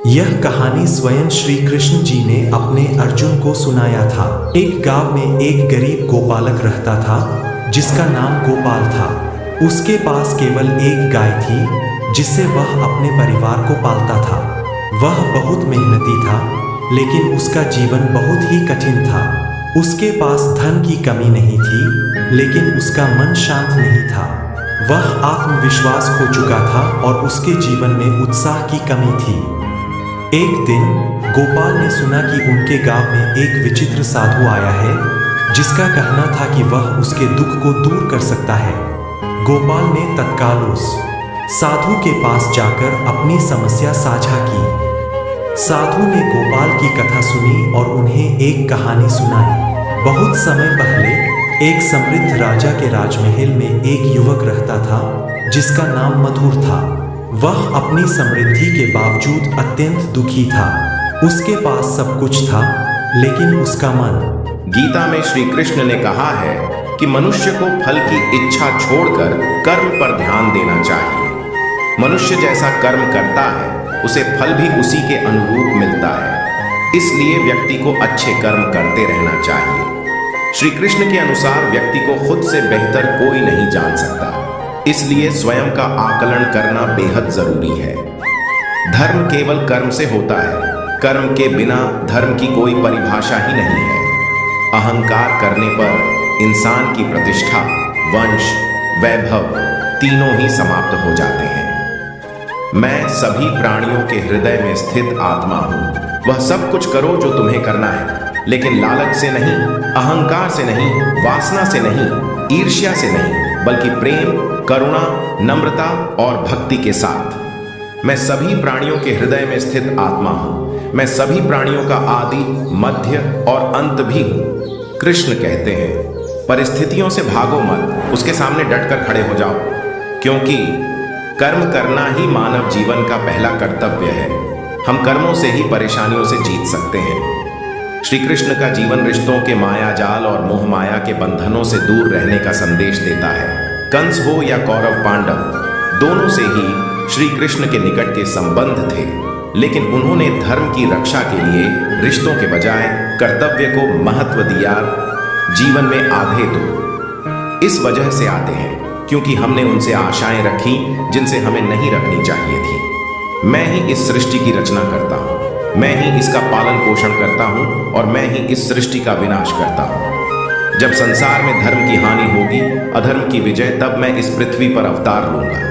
यह कहानी स्वयं श्री कृष्ण जी ने अपने अर्जुन को सुनाया था। एक गांव में एक गरीब गोपालक रहता था जिसका नाम गोपाल था। उसके पास केवल एक गाय थी जिससे वह अपने परिवार को पालता था। वह बहुत मेहनती था, लेकिन उसका जीवन बहुत ही कठिन था। उसके पास धन की कमी नहीं थी, लेकिन उसका मन शांत नहीं था। वह आत्मविश्वास खो चुका था और उसके जीवन में उत्साह की कमी थी। एक दिन गोपाल ने सुना कि उनके गांव में एक विचित्र साधु आया है जिसका कहना था कि वह उसके दुख को दूर कर सकता है। गोपाल ने तत्काल उस साधु के पास जाकर अपनी समस्या साझा की। साधु ने गोपाल की कथा सुनी और उन्हें एक कहानी सुनाई। बहुत समय पहले एक समृद्ध राजा के राजमहल में एक युवक रहता था जिसका नाम मधुर था। वह अपनी समृद्धि के बावजूद अत्यंत दुखी था। उसके पास सब कुछ था, लेकिन उसका मन। गीता में श्री कृष्ण ने कहा है कि मनुष्य को फल की इच्छा छोड़कर कर्म पर ध्यान देना चाहिए। मनुष्य जैसा कर्म करता है उसे फल भी उसी के अनुरूप मिलता है। इसलिए व्यक्ति को अच्छे कर्म करते रहना चाहिए। श्री कृष्ण के अनुसार व्यक्ति को खुद से बेहतर कोई नहीं जान सकता, इसलिए स्वयं का आकलन करना बेहद जरूरी है। धर्म केवल कर्म से होता है। कर्म के बिना धर्म की कोई परिभाषा ही नहीं है। अहंकार करने पर इंसान की प्रतिष्ठा, वंश, वैभव तीनों ही समाप्त हो जाते हैं। मैं सभी प्राणियों के हृदय में स्थित आत्मा हूँ। वह सब कुछ करो जो तुम्हें करना है, लेकिन लालच से नहीं, अहंकार से नहीं, वासना से नहीं, ईर्ष्या से नहीं, बल्कि प्रेम, करुणा, नम्रता और भक्ति के साथ। मैं सभी प्राणियों के हृदय में स्थित आत्मा हूँ। मैं सभी प्राणियों का आदि, मध्य और अंत भी हूँ। कृष्ण कहते हैं, परिस्थितियों से भागो मत, उसके सामने डटकर खड़े हो जाओ, क्योंकि कर्म करना ही मानव जीवन का पहला कर्तव्य है। हम कर्मों से ही परेशानियों से जीत सकते हैं। श्री कृष्ण का जीवन रिश्तों के माया जाल और मोह माया के बंधनों से दूर रहने का संदेश देता है। कंस हो या कौरव पांडव, दोनों से ही श्री कृष्ण के निकट के संबंध थे, लेकिन उन्होंने धर्म की रक्षा के लिए रिश्तों के बजाय कर्तव्य को महत्व दिया। जीवन में आधे तो इस वजह से आते हैं क्योंकि हमने उनसे आशाएं रखी जिनसे हमें नहीं रखनी चाहिए थी। मैं ही इस सृष्टि की रचना करता हूँ, मैं ही इसका पालन पोषण करता हूँ और मैं ही इस सृष्टि का विनाश करता हूँ। जब संसार में धर्म की हानि होगी, अधर्म की विजय, तब मैं इस पृथ्वी पर अवतार लूंगा।